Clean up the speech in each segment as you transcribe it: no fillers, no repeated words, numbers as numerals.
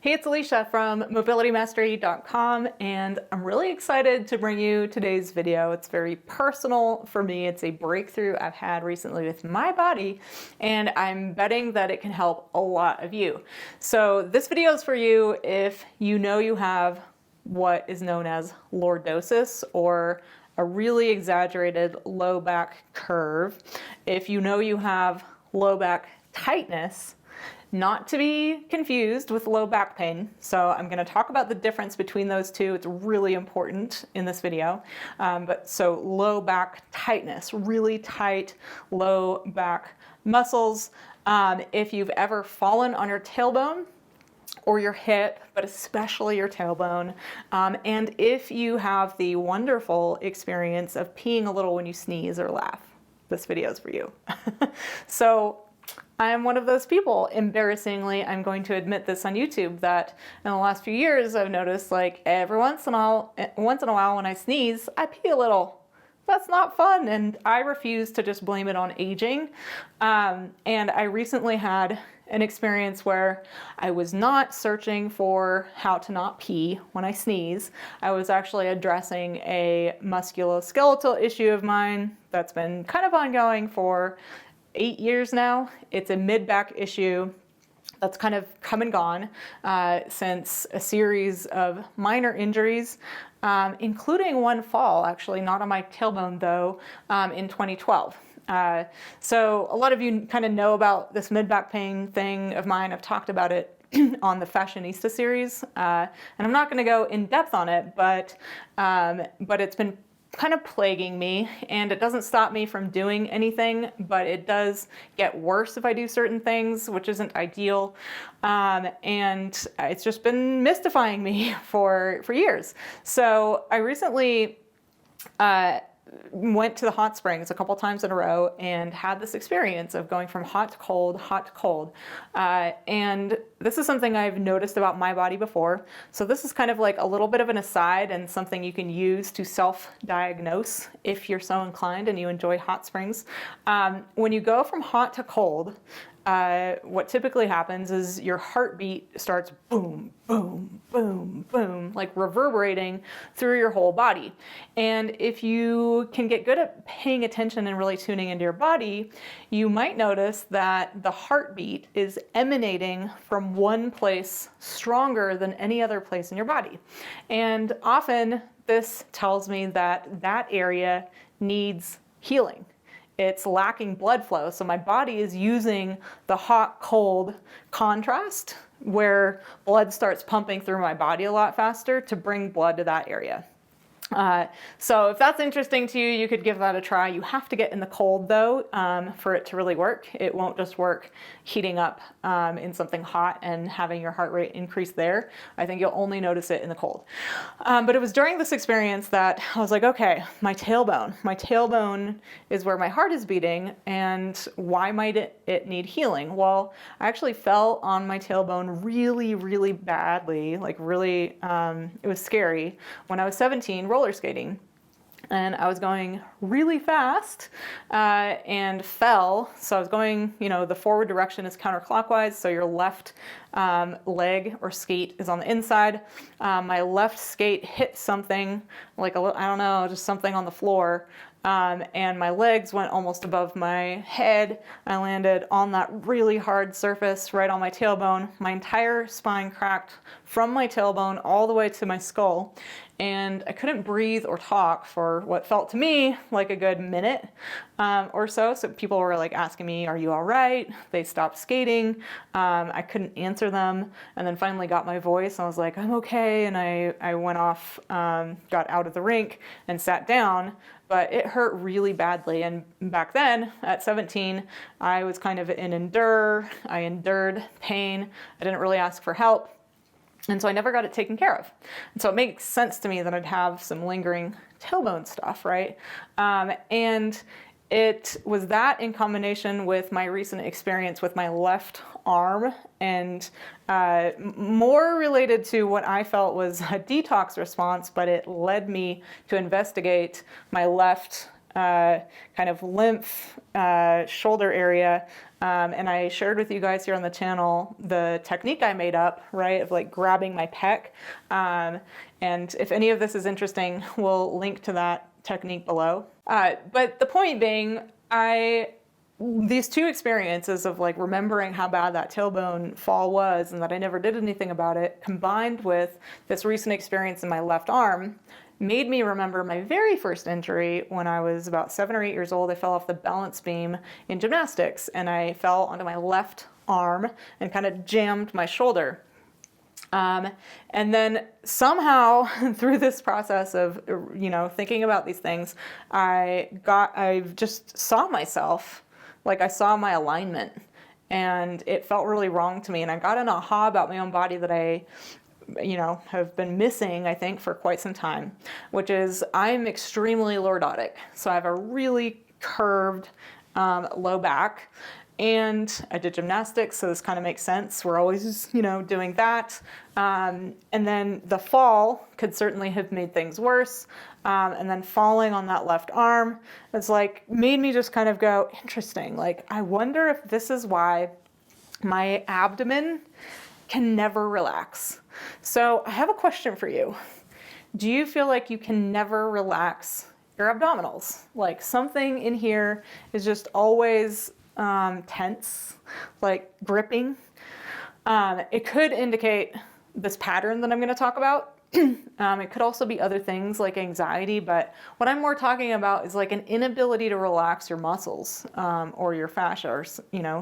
Hey, it's Alicia from mobilitymastery.com, and I'm really excited to bring you today's video. It's very personal for me. It's a breakthrough I've had recently with my body, and I'm betting that it can help a lot of you. So this video is for you if you know you have what is known as lordosis, or a really exaggerated low back curve. If you know you have low back tightness, not to be confused with low back pain. So I'm going to talk about the difference between those two. It's really important in this video. So low back tightness, really tight low back muscles. If you've ever fallen on your tailbone or your hip, but especially your tailbone, and if you have the wonderful experience of peeing a little when you sneeze or laugh, this video is for you. So I'm one of those people. Embarrassingly, I'm going to admit this on YouTube, that in the last few years I've noticed, like, every once in a while when I sneeze, I pee a little. That's not fun, and I refuse to just blame it on aging. And I recently had an experience where I was not searching for how to not pee when I sneeze. I was actually addressing a musculoskeletal issue of mine that's been kind of ongoing for 8 years now. It's a mid-back issue that's kind of come and gone since a series of minor injuries, including one fall, actually, not on my tailbone though, in 2012. So a lot of you kind of know about this mid-back pain thing of mine. I've talked about it on the Fashionista series, and I'm not going to go in depth on it, but it's been kind of plaguing me, and it doesn't stop me from doing anything, but it does get worse if I do certain things, which isn't ideal. And it's just been mystifying me for years. So I recently went to the hot springs a couple times in a row and had this experience of going from hot to cold, hot to cold. And this is something I've noticed about my body before. So this is kind of like a little bit of an aside and something you can use to self-diagnose if you're so inclined and you enjoy hot springs. When you go from hot to cold, what typically happens is your heartbeat starts boom, boom, boom, boom, like reverberating through your whole body. And if you can get good at paying attention and really tuning into your body, you might notice that the heartbeat is emanating from one place stronger than any other place in your body. And often this tells me that that area needs healing. It's lacking blood flow. So my body is using the hot-cold contrast where blood starts pumping through my body a lot faster to bring blood to that area. So if that's interesting to you, you could give that a try. You have to get in the cold though, for it to really work. It won't just work heating up in something hot and having your heart rate increase there. I think you'll only notice it in the cold. But it was during this experience that I was like, okay, my tailbone is where my heart is beating, and why might it need healing? Well, I actually fell on my tailbone really, really badly, like really, it was scary when I was 17, roller skating, and I was going really fast and fell. So I was going, the forward direction is counterclockwise, so your left leg or skate is on the inside. My left skate hit something, like I don't know, just something on the floor, and my legs went almost above my head. I landed on that really hard surface right on my tailbone. My entire spine cracked from my tailbone all the way to my skull, and I couldn't breathe or talk for what felt to me like a good minute or so. So people were like asking me, "Are you all right?" They stopped skating. I couldn't answer them, and then finally got my voice. I was like, "I'm okay," and I went off, got out of the rink and sat down. But it hurt really badly. And back then, at 17, I was kind of in endure. I endured pain. I didn't really ask for help. And so I never got it taken care of. And so it makes sense to me that I'd have some lingering tailbone stuff, right? And it was that in combination with my recent experience with my left arm, and more related to what I felt was a detox response, but it led me to investigate my left kind of lymph shoulder area And I shared with you guys here on the channel the technique I made up, right, of like grabbing my pec. And if any of this is interesting, we'll link to that technique below. But the point being, these two experiences of like remembering how bad that tailbone fall was and that I never did anything about it, combined with this recent experience in my left arm, made me remember my very first injury when I was about 7 or 8 years old. I fell off the balance beam in gymnastics and I fell onto my left arm and kind of jammed my shoulder. And then somehow through this process of, thinking about these things, I just saw myself, like I saw my alignment, and it felt really wrong to me. And I got an aha about my own body that I have been missing, I think, for quite some time, which is I'm extremely lordotic. So I have a really curved low back. And I did gymnastics, so this kind of makes sense. We're always, doing that. And then the fall could certainly have made things worse. And then falling on that left arm, it's like made me just kind of go, interesting. Like, I wonder if this is why my abdomen can never relax. So I have a question for you. Do you feel like you can never relax your abdominals? Like something in here is just always tense, like gripping. It could indicate this pattern that I'm going to talk about. It could also be other things like anxiety, but what I'm more talking about is like an inability to relax your muscles or your fascia, or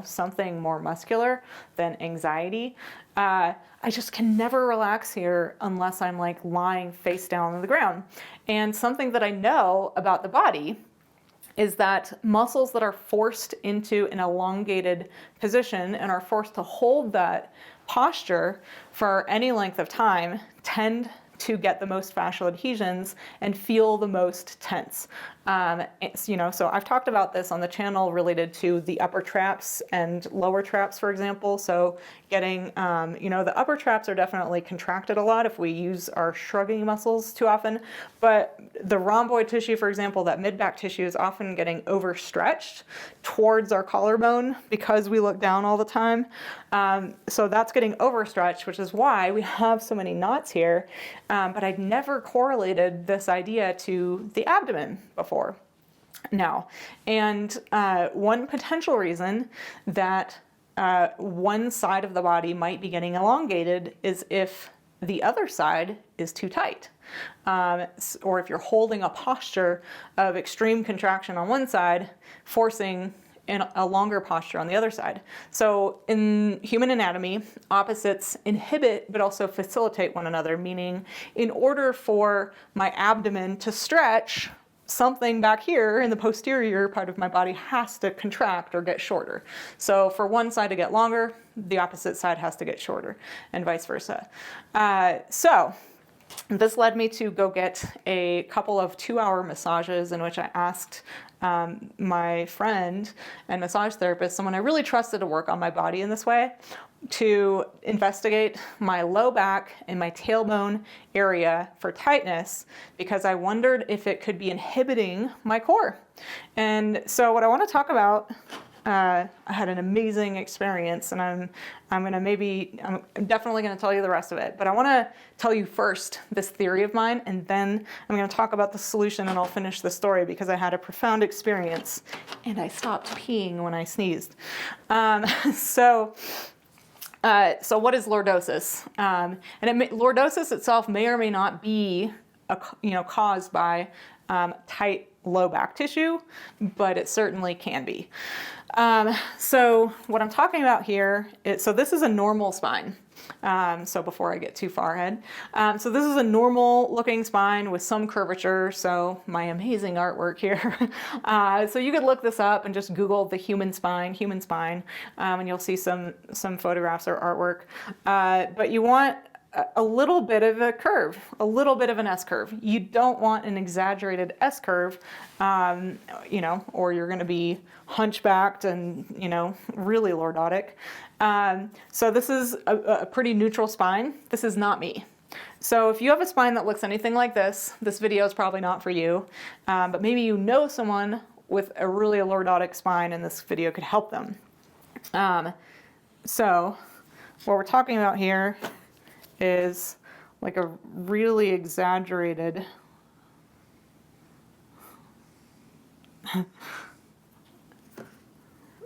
something more muscular than anxiety. I just can never relax here unless I'm like lying face down on the ground. And something that I know about the body is that muscles that are forced into an elongated position and are forced to hold that posture for any length of time tend to get the most fascial adhesions and feel the most tense. So I've talked about this on the channel related to the upper traps and lower traps, for example. So getting, the upper traps are definitely contracted a lot if we use our shrugging muscles too often. But the rhomboid tissue, for example, that mid-back tissue is often getting overstretched towards our collarbone because we look down all the time. So that's getting overstretched, which is why we have so many knots here. But I'd never correlated this idea to the abdomen before. Now, and one potential reason that one side of the body might be getting elongated is if the other side is too tight. Or if you're holding a posture of extreme contraction on one side, forcing a longer posture on the other side. So in human anatomy, opposites inhibit but also facilitate one another, meaning in order for my abdomen to stretch, something back here in the posterior part of my body has to contract or get shorter. So for one side to get longer, the opposite side has to get shorter, and vice versa. So this led me to go get a couple of 2-hour massages in which I asked my friend and massage therapist, someone I really trusted to work on my body in this way, to investigate my low back and my tailbone area for tightness, because I wondered if it could be inhibiting my core. And so what I want to talk about, I had an amazing experience, and I'm definitely going to tell you the rest of it, but I want to tell you first this theory of mine, and then I'm going to talk about the solution, and I'll finish the story because I had a profound experience and I stopped peeing when I sneezed. So what is lordosis? Lordosis itself may or may not be caused by tight low back tissue, but it certainly can be. So what I'm talking about here is, so this is a normal spine. So before I get too far ahead, so this is a normal looking spine with some curvature. So my amazing artwork here. So you could look this up and just Google the human spine, and you'll see some photographs or artwork. But you want a little bit of a curve, a little bit of an S curve. You don't want an exaggerated S curve, or you're going to be hunchbacked and, really lordotic. So this is a pretty neutral spine. This is not me. So if you have a spine that looks anything like this video is probably not for you, but maybe you know someone with a really lordotic spine and this video could help them. So what we're talking about here is like a really exaggerated and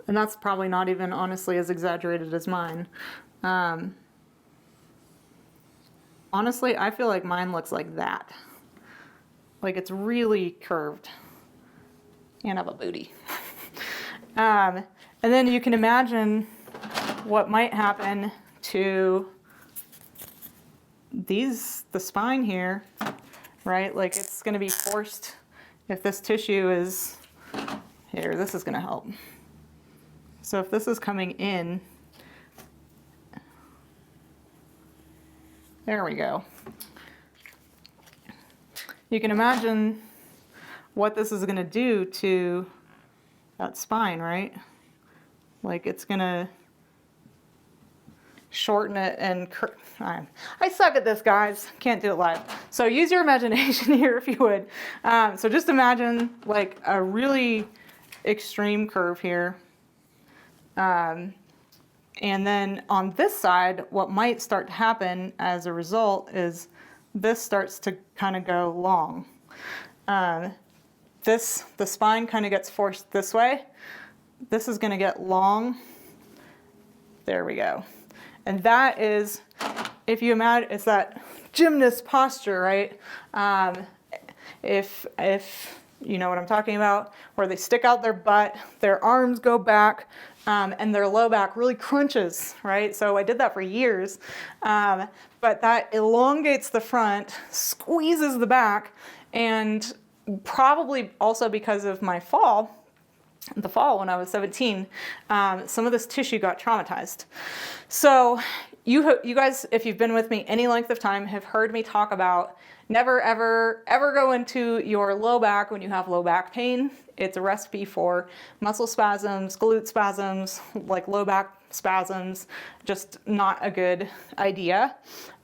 that's probably not even honestly as exaggerated as mine. Honestly, I feel like mine looks like that. Like it's really curved. And I have a booty. And then you can imagine what might happen to the spine here, right? Like it's going to be forced if this tissue is here. This is going to help. So if this is coming in, there we go. You can imagine what this is going to do to that spine, right? Like it's going to shorten it and I suck at this, guys. Can't do it live. So use your imagination here if you would. So just imagine like a really extreme curve here. And then on this side, what might start to happen as a result is this starts to kind of go long. The spine kind of gets forced this way. This is going to get long. There we go. And that is, if you imagine, it's that gymnast posture, right? If you know what I'm talking about, where they stick out their butt, their arms go back, and their low back really crunches, right? So I did that for years, but that elongates the front, squeezes the back, and probably also because of my fall, the fall when I was 17, some of this tissue got traumatized. So you guys, if you've been with me any length of time, have heard me talk about never, ever, ever go into your low back when you have low back pain. It's a recipe for muscle spasms, glute spasms, like low back spasms, just not a good idea.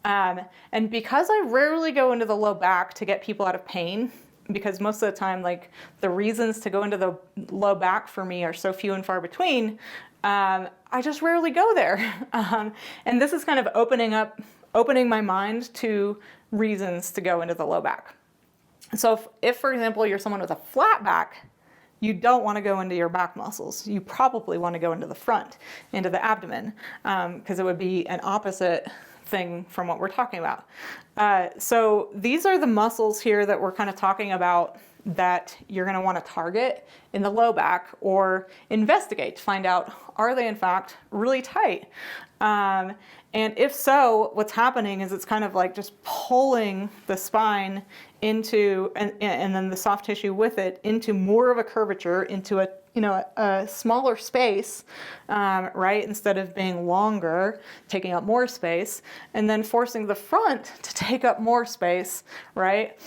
And because I rarely go into the low back to get people out of pain, because most of the time, like the reasons to go into the low back for me are so few and far between, I just rarely go there. And this is kind of opening my mind to reasons to go into the low back. So if for example, you're someone with a flat back, you don't want to go into your back muscles. You probably want to go into the front, into the abdomen, because it would be an opposite thing from what we're talking about. So these are the muscles here that we're kind of talking about that you're going to want to target in the low back or investigate to find out, are they in fact really tight? And if so, what's happening is it's kind of like just pulling the spine into, and then the soft tissue with it, into more of a curvature, into a smaller space, right? Instead of being longer, taking up more space, and then forcing the front to take up more space, right?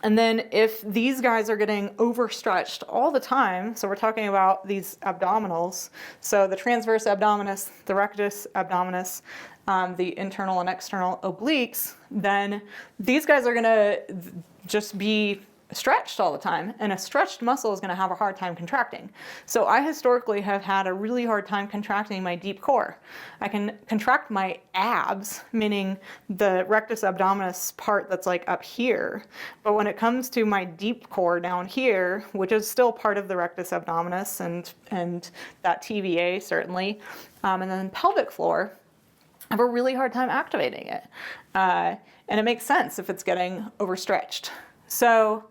And then if these guys are getting overstretched all the time, so we're talking about these abdominals, so the transverse abdominis, the rectus abdominis, the internal and external obliques, then these guys are gonna just be stretched all the time, and a stretched muscle is going to have a hard time contracting. So I historically have had a really hard time contracting my deep core. I can contract my abs, meaning the rectus abdominis part that's like up here, but when it comes to my deep core down here, which is still part of the rectus abdominis and that TVA certainly, and then pelvic floor, I have a really hard time activating it. And it makes sense if it's getting overstretched. So,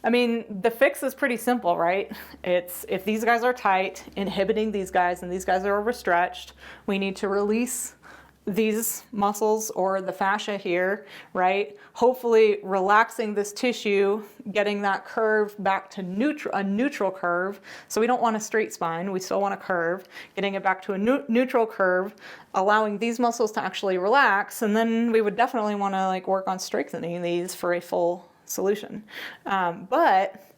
I mean, the fix is pretty simple, right? It's if these guys are tight, inhibiting these guys, and these guys are overstretched, we need to release these muscles or the fascia here, right? Hopefully relaxing this tissue, getting that curve back to a neutral curve. So we don't want a straight spine, we still want a curve, getting it back to a neutral curve, allowing these muscles to actually relax. And then we would definitely want to like work on strengthening these for a full solution. But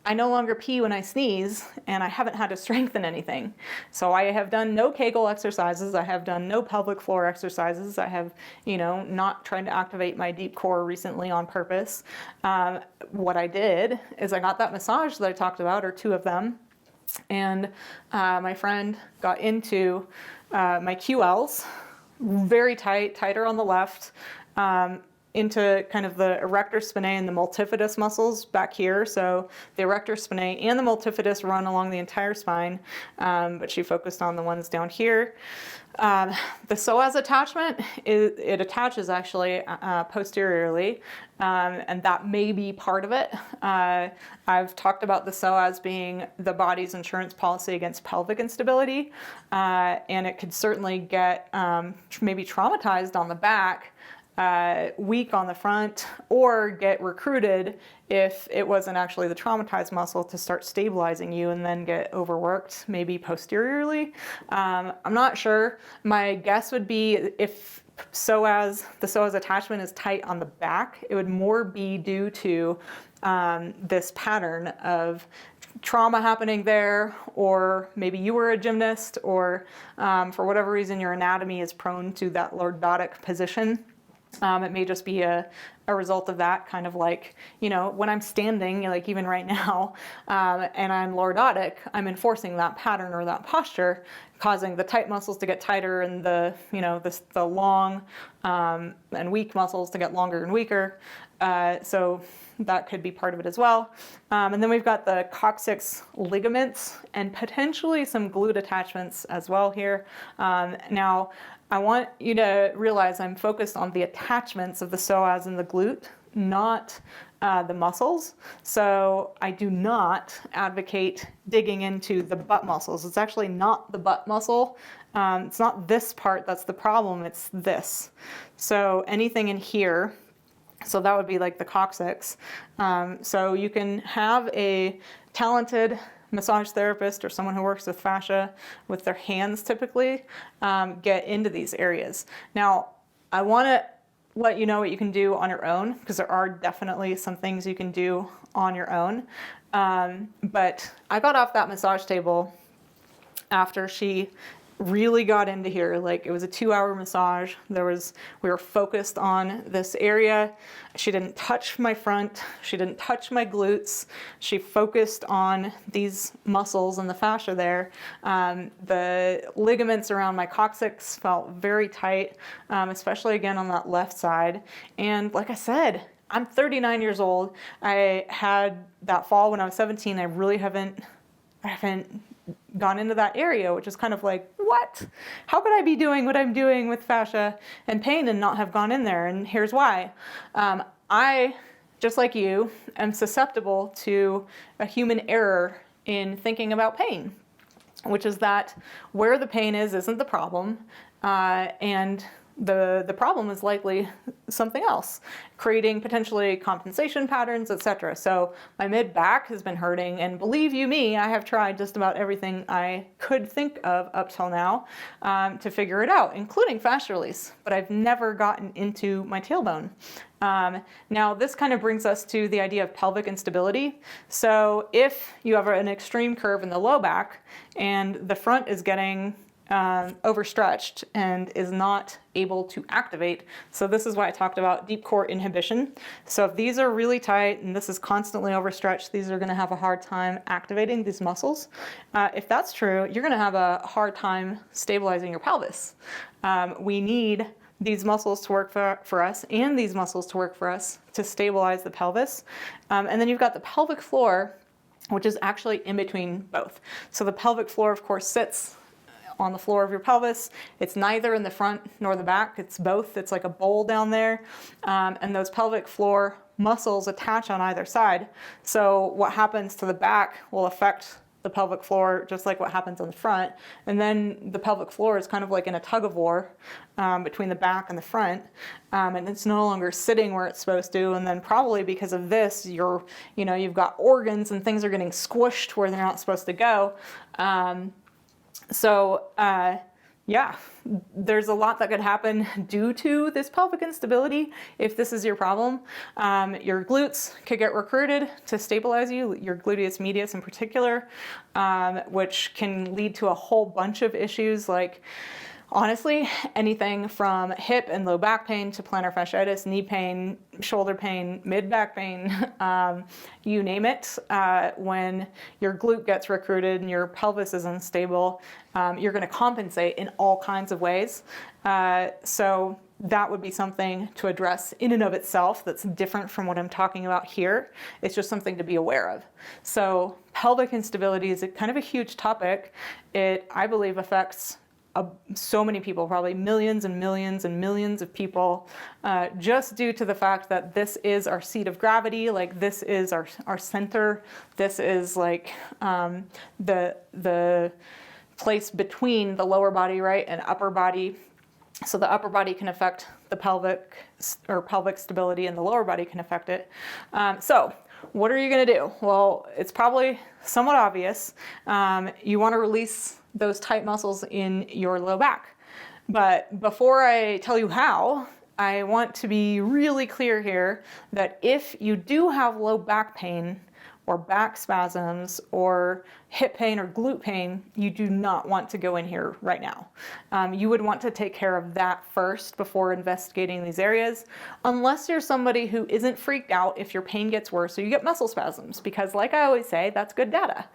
I no longer pee when I sneeze, and I haven't had to strengthen anything. So I have done no Kegel exercises. I have done no pelvic floor exercises. I have, not tried to activate my deep core recently on purpose. What I did is I got that massage that I talked about, or two of them, And my friend got into my QLs, very tight, tighter on the left, into kind of the erector spinae and the multifidus muscles back here. So the erector spinae and the multifidus run along the entire spine, but she focused on the ones down here. The psoas attachment, it attaches actually posteriorly, and that may be part of it. I've talked about the psoas being the body's insurance policy against pelvic instability, and it could certainly get maybe traumatized on the back, weak on the front, or get recruited if it wasn't actually the traumatized muscle to start stabilizing you and then get overworked, maybe posteriorly. I'm not sure. My guess would be if the psoas attachment is tight on the back, it would more be due to this pattern of trauma happening there, or maybe you were a gymnast, or for whatever reason your anatomy is prone to that lordotic position. It may just be a result of that, kind of like, you know, when I'm standing, like even right now, and I'm lordotic, I'm enforcing that pattern or that posture, causing the tight muscles to get tighter and the, you know, the long and weak muscles to get longer and weaker. So that could be part of it as well. And then we've got the coccyx ligaments and potentially some glute attachments as well here. Now, I want you to realize I'm focused on the attachments of the psoas and the glute, not the muscles. So I do not advocate digging into the butt muscles. It's actually not the butt muscle. It's not this part that's the problem, it's this. So anything in here, so that would be like the coccyx. So you can have a talented massage therapist or someone who works with fascia with their hands typically get into these areas. Now, I want to let you know what you can do on your own, because there are definitely some things you can do on your own. But I got off that massage table after she really got into here. Like, it was a 2-hour massage. We were focused on this area. She didn't touch my front. She didn't touch my glutes. She focused on these muscles and the fascia there. The ligaments around my coccyx felt very tight, especially again on that left side. And like I said, I'm 39 years old. I had that fall when I was 17. I really haven't gone into that area, which is kind of like, what? How could I be doing what I'm doing with fascia and pain and not have gone in there? And here's why. I, just like you, am susceptible to a human error in thinking about pain, which is that where the pain is isn't the problem, and the problem is likely something else, creating potentially compensation patterns, etc. So my mid-back has been hurting, and believe you me, I have tried just about everything I could think of up till now to figure it out, including fascia release, but I've never gotten into my tailbone. Now, this kind of brings us to the idea of pelvic instability. So if you have an extreme curve in the low back and the front is getting overstretched and is not able to activate. So this is why I talked about deep core inhibition. So if these are really tight and this is constantly overstretched, these are going to have a hard time activating these muscles. If that's true, you're going to have a hard time stabilizing your pelvis. We need these muscles to work for us and these muscles to work for us to stabilize the pelvis. And then you've got the pelvic floor, which is actually in between both. So the pelvic floor, of course, sits on the floor of your pelvis. It's neither in the front nor the back. It's both. It's like a bowl down there. And those pelvic floor muscles attach on either side. So what happens to the back will affect the pelvic floor just like what happens on the front. And then the pelvic floor is kind of like in a tug of war between the back and the front. And it's no longer sitting where it's supposed to. And then probably because of this, you've got organs and things are getting squished where they're not supposed to go. Yeah, there's a lot that could happen due to this pelvic instability if this is your problem. Your glutes could get recruited to stabilize you, your gluteus medius in particular, which can lead to a whole bunch of issues like Honestly, anything from hip and low back pain to plantar fasciitis, knee pain, shoulder pain, mid-back pain, you name it. When your glute gets recruited and your pelvis is unstable, you're going to compensate in all kinds of ways. So that would be something to address in and of itself that's different from what I'm talking about here. It's just something to be aware of. So pelvic instability is kind of a huge topic. It, I believe, affects so many people, probably millions and millions and millions of people, just due to the fact that this is our seat of gravity, like this is our center, this is like the place between the lower body, right, and upper body. So the upper body can affect the pelvic stability, and the lower body can affect it. So what are you going to do? Well, it's probably somewhat obvious. You want to release those tight muscles in your low back. But before I tell you how, I want to be really clear here that if you do have low back pain or back spasms or hip pain or glute pain, you do not want to go in here right now. You would want to take care of that first before investigating these areas, unless you're somebody who isn't freaked out if your pain gets worse or you get muscle spasms, because like I always say, that's good data.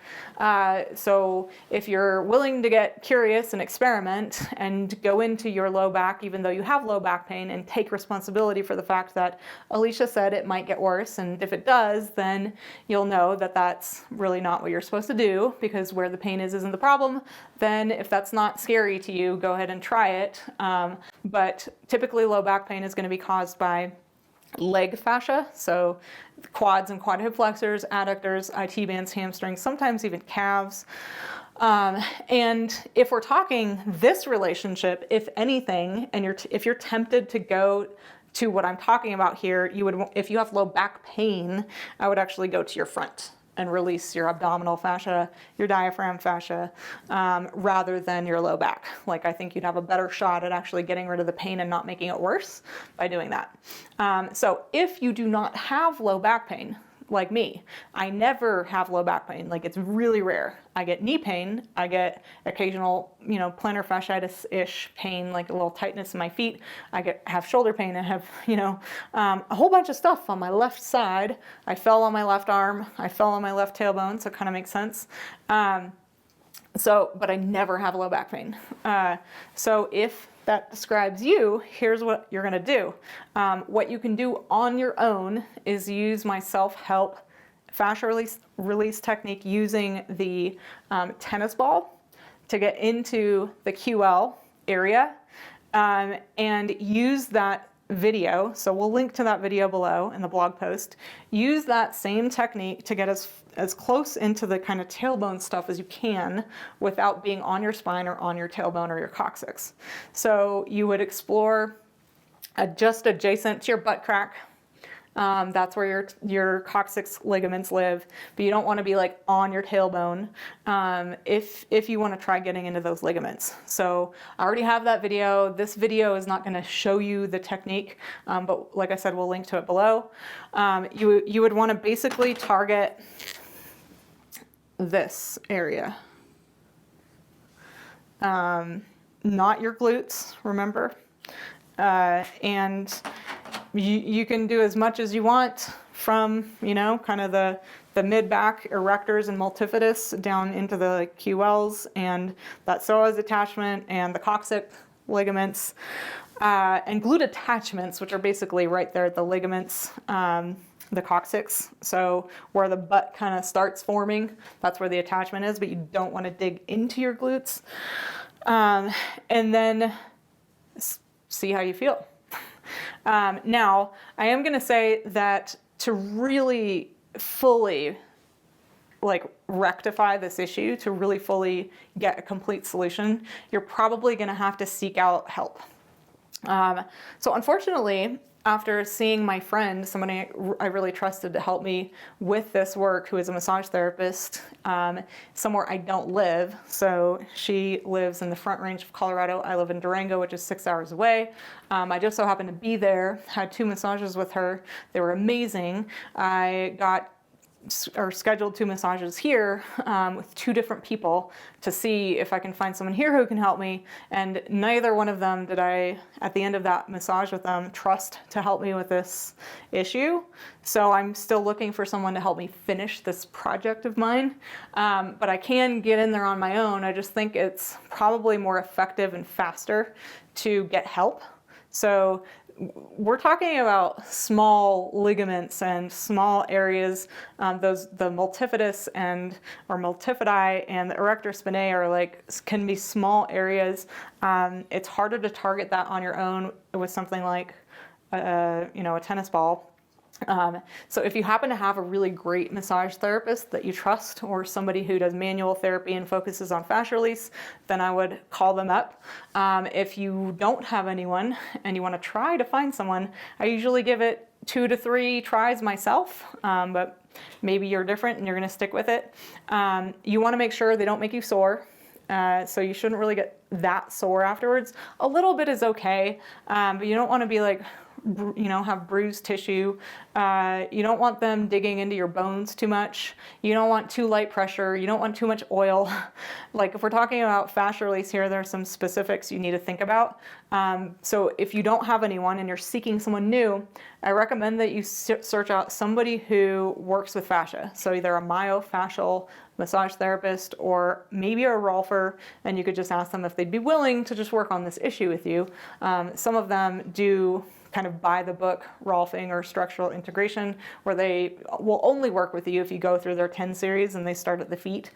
So if you're willing to get curious and experiment and go into your low back, even though you have low back pain, and take responsibility for the fact that Alicia said it might get worse, and if it does, then you'll know that that's really not what you're supposed to do, because where the pain is isn't the problem. Then if that's not scary to you, go ahead and try it. But typically low back pain is going to be caused by leg fascia, so quads and quad hip flexors, adductors, IT bands, hamstrings, sometimes even calves. And if we're talking this relationship, if anything, and if you're tempted to go to what I'm talking about here, you would, if you have low back pain, I would actually go to your front and release your abdominal fascia, your diaphragm fascia, rather than your low back. Like, I think you'd have a better shot at actually getting rid of the pain and not making it worse by doing that. So if you do not have low back pain, like me, I never have low back pain. Like, it's really rare. I get knee pain. I get occasional, plantar fasciitis-ish pain, like a little tightness in my feet. I have shoulder pain. I have, a whole bunch of stuff on my left side. I fell on my left arm. I fell on my left tailbone, so it kind of makes sense. But I never have low back pain. So if that describes you, here's what you're gonna do. What you can do on your own is use my self-help fascia release technique using the tennis ball to get into the QL area, and use that video. So we'll link to that video below in the blog post. Use that same technique to get as close into the kind of tailbone stuff as you can without being on your spine or on your tailbone or your coccyx. So you would explore just adjacent to your butt crack. That's where your coccyx ligaments live, but you don't want to be like on your tailbone if you want to try getting into those ligaments. So I already have that video. This video is not going to show you the technique, but like I said, we'll link to it below. You would want to basically target this area, not your glutes, remember, and you can do as much as you want from, kind of the mid-back erectors and multifidus down into the QLs and that psoas attachment and the coccyx ligaments, and glute attachments, which are basically right there at the ligaments, the coccyx. So where the butt kind of starts forming, that's where the attachment is, but you don't want to dig into your glutes. And then see how you feel. Now, I am going to say that to really fully rectify this issue, to really fully get a complete solution, you're probably going to have to seek out help. So unfortunately, after seeing my friend, somebody I really trusted to help me with this work, who is a massage therapist, somewhere I don't live. So she lives in the Front Range of Colorado. I live in Durango, which is 6 hours away. I just so happened to be there, had 2 massages with her. They were amazing. I got are scheduled 2 massages here with 2 different people to see if I can find someone here who can help me. And neither one of them did I, at the end of that massage with them, trust to help me with this issue. So I'm still looking for someone to help me finish this project of mine. But I can get in there on my own. I just think it's probably more effective and faster to get help. So we're talking about small ligaments and small areas. The multifidus or multifidi and the erector spinae are can be small areas. It's harder to target that on your own with something like a tennis ball. So if you happen to have a really great massage therapist that you trust, or somebody who does manual therapy and focuses on fascia release, then I would call them up. If you don't have anyone and you want to try to find someone, I usually give it 2 to 3 tries myself, but maybe you're different and you're going to stick with it. You want to make sure they don't make you sore. So you shouldn't really get that sore afterwards. A little bit is okay, but you don't want to be have bruised tissue. You don't want them digging into your bones too much. You don't want too light pressure. You don't want too much oil. If we're talking about fascia release here, there are some specifics you need to think about. So if you don't have anyone and you're seeking someone new, I recommend that you search out somebody who works with fascia. So either a myofascial massage therapist or maybe a Rolfer, and you could just ask them if they'd be willing to just work on this issue with you. Some of them do kind of by the book Rolfing or structural integration, where they will only work with you if you go through their 10 series and they start at the feet.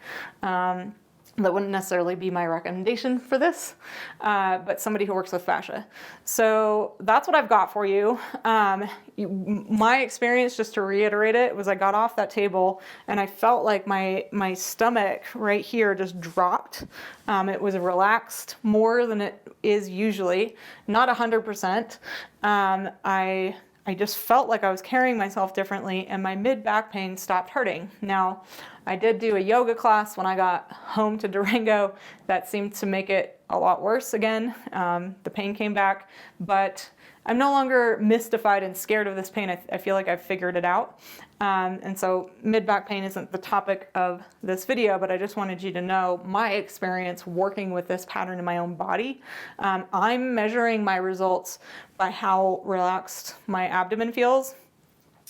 That wouldn't necessarily be my recommendation for this, but somebody who works with fascia. So that's what I've got for you. My experience, just to reiterate it, was I got off that table and I felt like my stomach right here just dropped. It was relaxed more than it is usually, not 100%. I just felt like I was carrying myself differently, and my mid-back pain stopped hurting. Now, I did do a yoga class when I got home to Durango. That seemed to make it a lot worse again. The pain came back, but I'm no longer mystified and scared of this pain. I feel like I've figured it out. And so mid-back pain isn't the topic of this video, but I just wanted you to know my experience working with this pattern in my own body. I'm measuring my results by how relaxed my abdomen feels,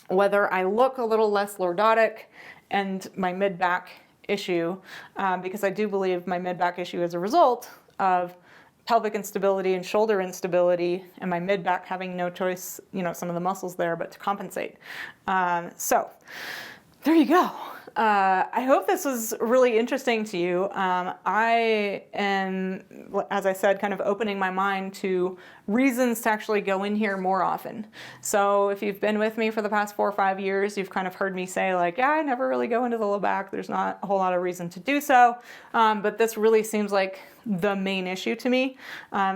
whether I look a little less lordotic, and my mid-back issue, because I do believe my mid-back issue is a result of pelvic instability and shoulder instability, and my mid-back having no choice, some of the muscles there, but to compensate. So there you go. I hope this was really interesting to you. I am, as I said, kind of opening my mind to reasons to actually go in here more often. So if you've been with me for the past 4 or 5 years, you've kind of heard me say yeah, I never really go into the low back. There's not a whole lot of reason to do so. But this really seems like the main issue to me.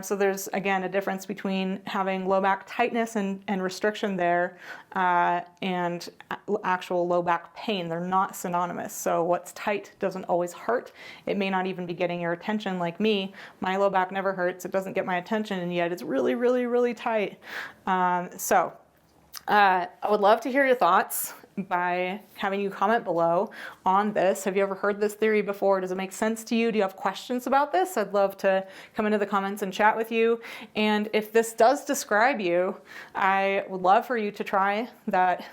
So there's, again, a difference between having low back tightness and restriction there and actual low back pain. They're not synonymous. So what's tight doesn't always hurt. It may not even be getting your attention. Like me, my low back never hurts. It doesn't get my attention, and yet it's really, really, really tight. I would love to hear your thoughts by having you comment below on this. Have you ever heard this theory before? Does it make sense to you? Do you have questions about this? I'd love to come into the comments and chat with you. And if this does describe you, I would love for you to try that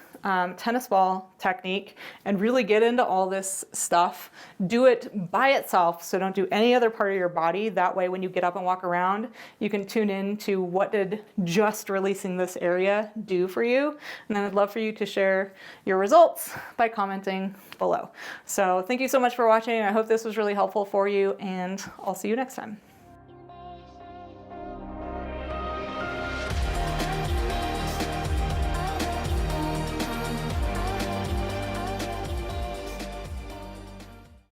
tennis ball technique and really get into all this stuff. Do it by itself, so don't do any other part of your body. That way when you get up and walk around, you can tune in to what did just releasing this area do for you. And then I'd love for you to share your results by commenting below. So thank you so much for watching. I hope this was really helpful for you, and I'll see you next time.